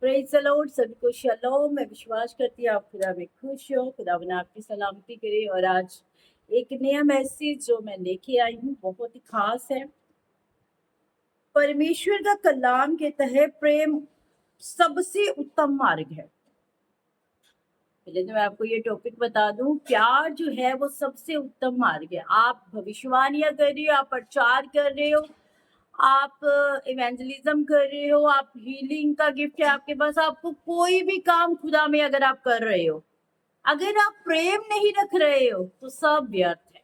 Praise the Lord, सभी को शलोम। मैं विश्वास करती हूँ आप खुदा में खुश हो, खुदावन आपकी सलामती करे। और आज एक नया मैसेज जो मैं लेके आई हूँ बहुत ही खास है। परमेश्वर का कलाम कहता है प्रेम सबसे उत्तम मार्ग है। पहले तो मैं आपको ये टॉपिक बता दूं, प्यार जो है वो सबसे उत्तम मार्ग है। आप भविष्यवाणियां कर रहे हो, आप प्रचार कर रहे हो, आप इवेंजलिज्म कर रहे हो, आप हीलिंग का गिफ्ट है आपके पास, आपको कोई भी काम खुदा में अगर आप कर रहे हो, अगर आप प्रेम नहीं रख रहे हो तो सब व्यर्थ है।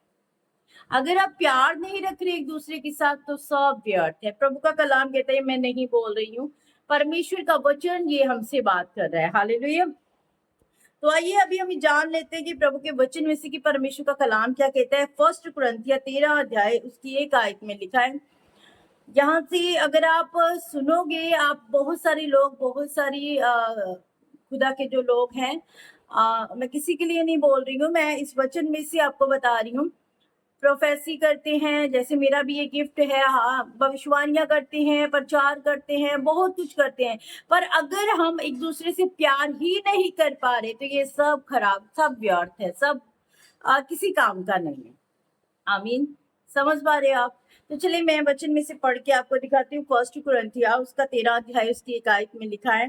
अगर आप प्यार नहीं रख रहे एक दूसरे के साथ तो सब व्यर्थ है। प्रभु का कलाम कहता है, मैं नहीं बोल रही हूँ, परमेश्वर का वचन ये हमसे बात कर रहा है। हालेलुया। तो आइए अभी हम जान लेते हैं कि प्रभु के वचन में से कि परमेश्वर का कलाम क्या कहता है। 1 कुरिन्थियों 13 अध्याय उसकी 1 आयत में लिखा है। यहाँ से अगर आप सुनोगे, आप बहुत सारे लोग, बहुत सारी खुदा के जो लोग हैं, मैं किसी के लिए नहीं बोल रही हूँ, मैं इस वचन में से आपको बता रही हूँ, प्रोफेसी करते हैं, जैसे मेरा भी ये गिफ्ट है। हाँ, भविष्यवाणियां करते हैं, प्रचार करते हैं, बहुत कुछ करते हैं, पर अगर हम एक दूसरे से प्यार ही नहीं कर पा रहे तो ये सब खराब, सब व्यर्थ है, सब किसी काम का नहीं है। आमीन। समझ पा रहे हो आप? तो चलिए मैं वचन में से पढ़ के आपको दिखाती हूँ। 1 कुरिन्थियों उसका 13 अध्याय उसकी 1 आयत में लिखा है,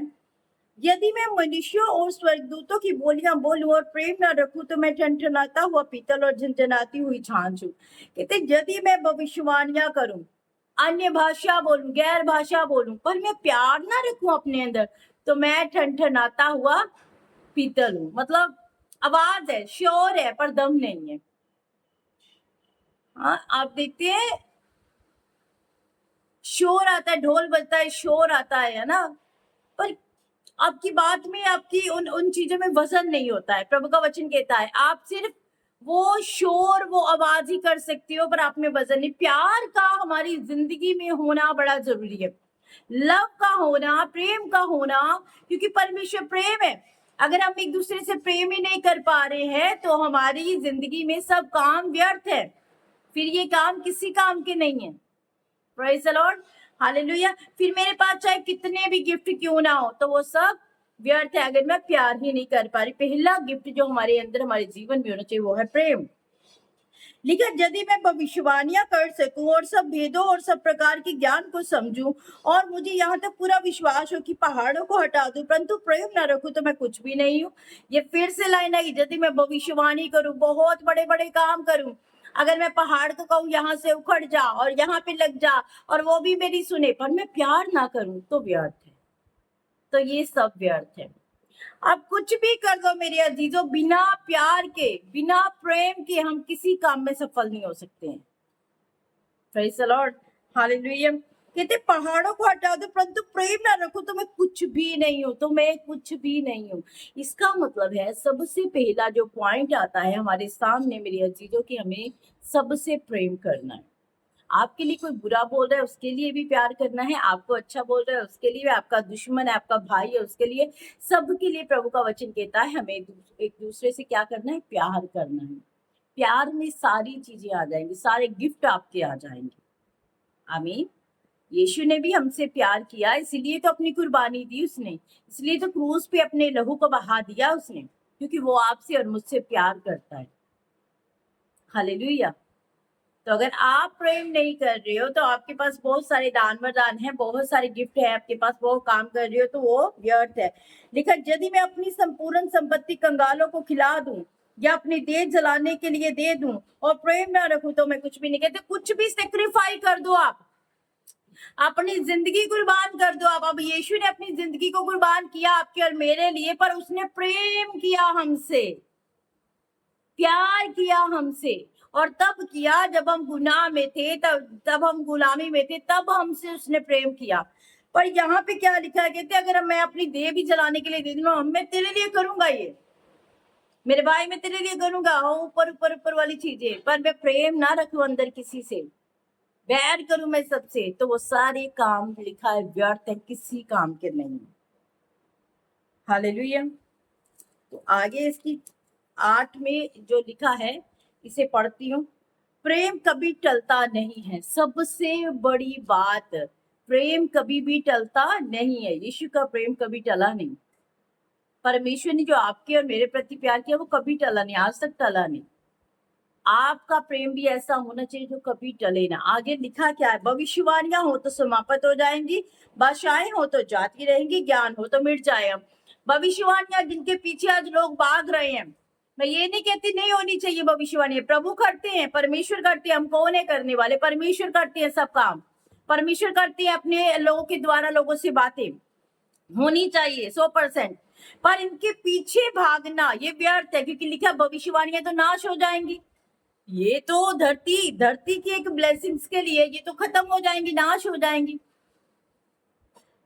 यदि मैं मनुष्यों और स्वर्गदूतों की बोलियां बोलूं और प्रेम न रखूं तो मैं ठनठनाता हुआ पीतल और झनझनाती हुई झांझ हूं। कहते यदि मैं भविष्यवाणियां करूं, अन्य भाषा बोलूं, गैर भाषा बोलूं, पर मैं प्यार ना रखूं अपने अंदर तो मैं ठनठनाता हुआ पीतल हूं। मतलब आवाज है, शोर है, पर दम नहीं है। हाँ, आप देखते हैं शोर आता है, ढोल बजता है, शोर आता है ना, पर आपकी बात में, आपकी उन उन चीजों में वजन नहीं होता है। प्रभु का वचन कहता है आप सिर्फ वो शोर, वो आवाज ही कर सकती हो, पर आप में वजन नहीं। प्यार का हमारी जिंदगी में होना बड़ा जरूरी है। लव का होना, प्रेम का होना, क्योंकि परमेश्वर प्रेम है। अगर हम एक दूसरे से प्रेम ही नहीं कर पा रहे हैं तो हमारी जिंदगी में सब काम व्यर्थ है। फिर ये काम किसी काम के नहीं है। Praise the Lord, hallelujah. फिर मेरे पास चाहे कितने भी गिफ्ट क्यों ना हो तो वो सब व्यर्थ है अगर मैं प्यार ही नहीं कर पा रही। पहला गिफ्ट जो हमारे अंदर, हमारे जीवन में होना चाहिए वो है प्रेम। लेकिन यदि मैं भविष्यवाणियां कर सकूं और सब भेदों और सब प्रकार के ज्ञान को समझूं और मुझे यहाँ तक पूरा विश्वास हो कि पहाड़ों को हटा दूं, परंतु प्रेम ना रखूं तो मैं कुछ भी नहीं हूँ। ये फिर से लाइन आई, यदि मैं भविष्यवाणी करूं, बहुत बड़े बड़े काम करूं, अगर मैं पहाड़ को कहूँ यहाँ से उखड़ जा और यहाँ पे लग जा और वो भी मेरी सुने, पर मैं प्यार ना करूं तो व्यर्थ है। तो ये सब व्यर्थ है। आप कुछ भी कर दो मेरे अजीजों, बिना प्यार के, बिना प्रेम के हम किसी काम में सफल नहीं हो सकते हैं। Praise the Lord, hallelujah. कहते पहाड़ों को हटा दो परंतु प्रेम ना रखो तो मैं कुछ भी नहीं हूँ, तो मैं कुछ भी नहीं हूँ। इसका मतलब है सबसे पहला जो पॉइंट आता है हमारे सामने मेरे अजीजों की, हमें सबसे प्रेम करना है। आपके लिए कोई बुरा बोल रहा है उसके लिए भी प्यार करना है, आपको अच्छा बोल रहा है उसके लिए भी, आपका दुश्मन है, आपका भाई है उसके लिए, सबके लिए प्रभु का वचन कहता है हमें एक दूसरे से क्या करना है, प्यार करना है। प्यार में सारी चीजें आ जाएंगी, सारे गिफ्ट आपके आ जाएंगे। आमीन। यीशु ने भी हमसे प्यार किया, इसीलिए तो अपनी कुर्बानी दी उसने, इसलिए तो क्रूस पे अपने लहू को बहा दिया उसने, क्योंकि वो आपसे और मुझसे प्यार करता है। हालेलुया। तो अगर आप प्रेम नहीं कर रहे हो तो आपके पास बहुत सारे दान वरदान है, बहुत सारे गिफ्ट है आपके पास, वो काम कर रहे हो तो वो व्यर्थ है। लेकिन यदि मैं अपनी संपूर्ण संपत्ति कंगालों को खिला दूं या अपनी देह जलाने के लिए दे दूं और प्रेम ना रखूं तो मैं कुछ भी नहीं। कहते कुछ भी सेक्रीफाई कर दो, आप अपनी जिंदगी कुर्बान कर दो। आप, अब यीशु ने अपनी जिंदगी को कुर्बान किया आपके और मेरे लिए, पर उसने प्रेम किया हमसे, प्यार किया हमसे। और तब किया जब हम गुनाह में थे, तब हम गुलामी में थे, तब हमसे उसने प्रेम किया। पर यहाँ पे क्या लिखा है, कहते अगर मैं अपनी देह भी जलाने के लिए दे दूंगा, मैं तेरे लिए करूंगा, ये मेरे भाई मैं तेरे लिए करूंगा, ऊपर ऊपर ऊपर वाली चीजें, पर मैं प्रेम ना रखूं अंदर किसी से, बैर करूं मैं सबसे, तो वो सारे काम लिखा है व्यर्थ है, किसी काम के नहीं। हालेलुया। तो आगे इसकी 8 में जो लिखा है इसे पढ़ती हूँ। प्रेम कभी टलता नहीं है, सबसे बड़ी बात प्रेम कभी भी टलता नहीं है। यीशु का प्रेम कभी टला नहीं। परमेश्वर ने जो आपके और मेरे प्रति प्यार किया वो कभी टला नहीं, आज तक टला नहीं। आपका प्रेम भी ऐसा होना चाहिए जो कभी टले ना। आगे लिखा क्या है, भविष्यवाणियां हो तो समाप्त हो जाएंगी, भाषाएं हो तो जाती रहेंगी, ज्ञान हो तो मिट जाएगा। भविष्यवाणियां जिनके पीछे आज लोग भाग रहे हैं, मैं ये नहीं कहती नहीं होनी चाहिए भविष्यवाणी, प्रभु करते हैं, परमेश्वर करते हैं, हम कौन है करने वाले, परमेश्वर करते हैं सब काम। परमेश्वर करते हैं अपने लोगों के द्वारा लोगों से बातें, होनी चाहिए 100%। पर इनके पीछे भागना ये व्यर्थ है, क्योंकि लिखा भविष्यवाणियां तो नाश हो जाएंगी। ये तो धरती की एक ब्लेसिंग्स के लिए ये तो खत्म हो जाएंगी, नाश हो जाएंगी।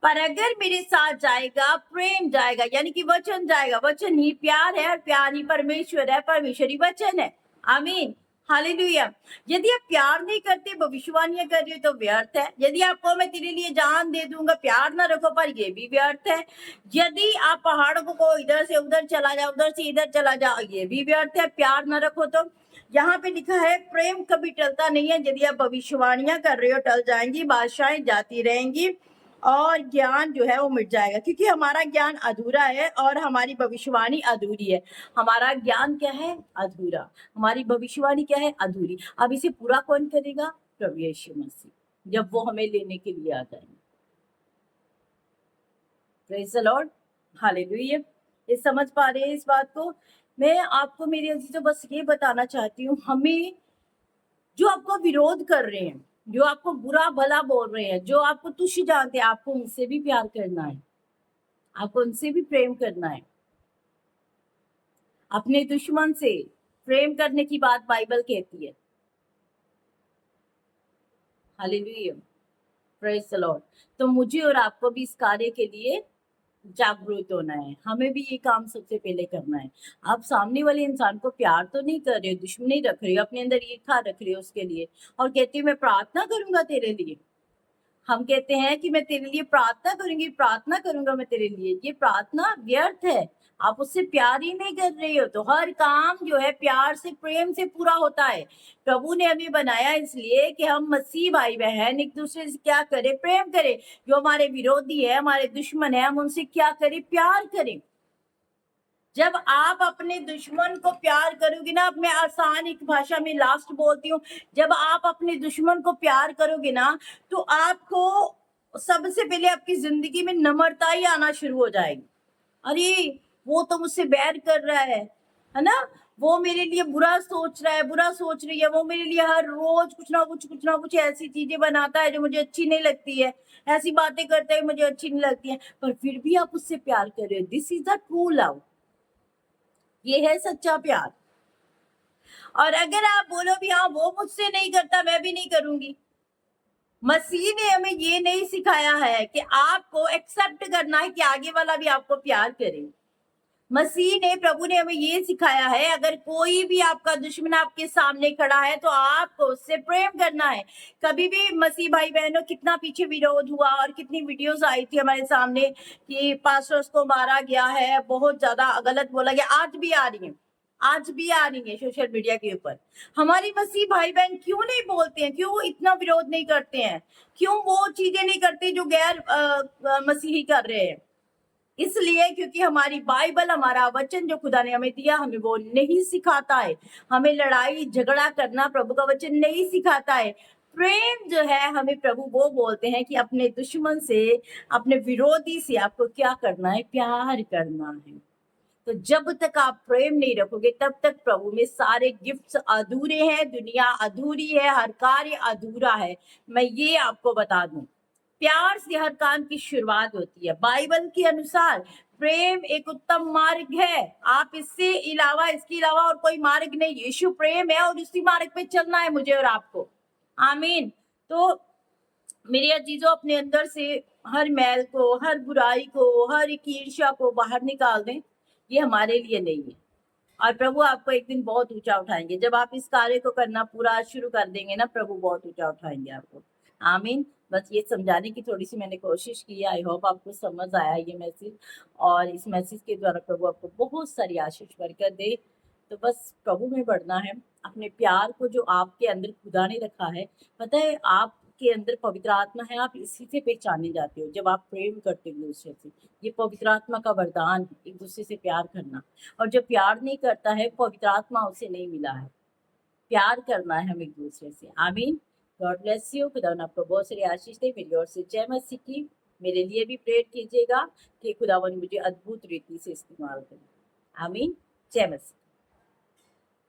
पर अगर मेरे साथ जाएगा, प्रेम जाएगा, यानी कि वचन जाएगा, वचन ही प्यार है और प्यार ही परमेश्वर है, परमेश्वर ही वचन है। आमीन, हालेलुया। यदि आप प्यार नहीं करते, भविष्यवाणियां कर रहे हो तो व्यर्थ है। यदि आपको मैं तेरे लिए जान दे दूंगा, प्यार ना रखो, पर ये भी व्यर्थ है। यदि आप पहाड़ों को इधर से उधर चला जाओ, उधर से इधर चला जाओ, ये भी व्यर्थ है, प्यार ना रखो तो। यहाँ पे लिखा है प्रेम कभी टलता नहीं है। यदि आप भविष्यवाणियां कर रहे हो, टल जाएंगी, भाषाएं जाती रहेंगी और ज्ञान जो है वो मिट जाएगा, क्योंकि हमारा ज्ञान अधूरा है और हमारी भविष्यवाणी अधूरी है। हमारा ज्ञान क्या है? अधूरा। हमारी भविष्यवाणी क्या है? अधूरी। अब इसे पूरा कौन करेगा? प्रभु यीशु मसीह, जब वो हमें लेने के लिए आ जाएंगे। Praise the Lord, hallelujah. ये समझ पा रहे हैं इस बात को? मैं आपको मेरी अजीजों बस ये बताना चाहती हूँ, हमें जो आपको विरोध कर रहे हैं, जो आपको बुरा भला बोल रहे हैं, जो आपको तुच्छ जानते हैं, आपको उनसे भी प्यार करना है, आपको उनसे भी प्रेम करना है। अपने दुश्मन से प्रेम करने की बात बाइबल कहती है। Hallelujah, praise the Lord. तो मुझे और आपको भी इस कार्य के लिए जागरूक होना है, हमें भी ये काम सबसे पहले करना है। आप सामने वाले इंसान को प्यार तो नहीं कर रहे हो, दुश्मनी रख रहे हो, अपने अंदर ईर्ष्या रख रहे हो उसके लिए, और कहते हो मैं प्रार्थना करूंगा तेरे लिए। हम कहते हैं कि मैं तेरे लिए प्रार्थना करूंगी, प्रार्थना करूंगा मैं तेरे लिए, ये प्रार्थना व्यर्थ है। आप उससे प्यार ही नहीं कर रहे हो। तो हर काम जो है प्यार से, प्रेम से पूरा होता है। प्रभु ने हमें बनाया इसलिए कि हम मसीह भाई बहन एक दूसरे से क्या करें? प्रेम करें। जो हमारे विरोधी है, हमारे दुश्मन है, हम उनसे क्या करें? प्यार करें। जब आप अपने दुश्मन को प्यार करोगे ना, अब मैं आसान एक भाषा में लास्ट बोलती हूँ, जब आप अपने दुश्मन को प्यार करोगे ना, तो आपको सबसे पहले आपकी जिंदगी में नम्रता ही आना शुरू हो जाएगी। अरे वो तो मुझसे बैर कर रहा है ना, वो मेरे लिए बुरा सोच रहा है, बुरा सोच रही है, वो मेरे लिए हर रोज कुछ ना कुछ ऐसी चीजें बनाता है जो मुझे अच्छी नहीं लगती है, ऐसी बातें करता है मुझे अच्छी नहीं लगती है, पर फिर भी आप उससे प्यार कर रहे हो। This is the true love, ये है सच्चा प्यार। और अगर आप बोलो भी हाँ वो मुझसे नहीं करता, मैं भी नहीं करूंगी, मसीह ने हमें ये नहीं सिखाया है कि आपको एक्सेप्ट करना है कि आगे वाला भी आपको प्यार करे। मसीह ने, प्रभु ने हमें ये सिखाया है, अगर कोई भी आपका दुश्मन आपके सामने खड़ा है तो आपको उससे प्रेम करना है। कभी भी मसीह भाई बहनों, कितना पीछे विरोध हुआ और कितनी वीडियोस आई थी हमारे सामने कि पास्टर्स को मारा गया है, बहुत ज्यादा गलत बोला गया, आज भी आ रही है, आज भी आ रही है सोशल मीडिया के ऊपर। हमारी मसीह भाई बहन क्यों नहीं बोलते हैं? क्यों इतना विरोध नहीं करते हैं? क्यों वो चीजें नहीं करते जो गैर मसीही कर रहे हैं? इसलिए क्योंकि हमारी बाइबल, हमारा वचन जो खुदा ने हमें दिया, हमें वो नहीं सिखाता है। हमें लड़ाई झगड़ा करना प्रभु का वचन नहीं सिखाता है। प्रेम जो है, हमें प्रभु वो बोलते हैं कि अपने दुश्मन से, अपने विरोधी से आपको क्या करना है? प्यार करना है। तो जब तक आप प्रेम नहीं रखोगे, तब तक प्रभु में सारे गिफ्ट्स अधूरे हैं, दुनिया अधूरी है, हर कार्य अधूरा है। मैं ये आपको बता दूं, प्यार से हर काम की शुरुआत होती है। बाइबल के अनुसार प्रेम एक उत्तम मार्ग है। आप इससे इलावा, इसके अलावा और कोई मार्ग नहीं। यीशु प्रेम है और उसी मार्ग पे चलना है मुझे और आपको। आमीन। तो मेरे अजीजों, अपने अंदर से हर मैल को, हर बुराई को, हर एक ईर्ष्या को बाहर निकाल दें। ये हमारे लिए नहीं है, और प्रभु आपको एक दिन बहुत ऊंचा उठाएंगे। जब आप इस कार्य को करना पूरा शुरू कर देंगे ना, प्रभु बहुत ऊंचा उठाएंगे आपको। आमीन। बस ये समझाने की थोड़ी सी मैंने कोशिश की है। आई होप आपको समझ आया ये मैसेज, और इस मैसेज के द्वारा प्रभु आपको बहुत सारी आशीष बरकत दे। तो बस प्रभु में बढ़ना है, अपने प्यार को जो आपके अंदर खुदा ने रखा है। पता है आप आपके अंदर पवित्र आत्मा है, आप इसी से पहचाने जाते हो जब आप प्रेम करते हो एक दूसरे से। ये पवित्र आत्मा का वरदान है, एक दूसरे से प्यार करना। और जो प्यार नहीं करता है, पवित्र आत्मा उसे नहीं मिला है। प्यार करना है हम एक दूसरे से। आमीन। God bless you. खुदावन आपको बहुत सारी आशीष दे। मेरी ओर से जय मसीह की। मेरे लिए भी प्रेयर कीजिएगा कि खुदावन मुझे अद्भुत रीति से इस्तेमाल करे। आमीन। जय मसीह।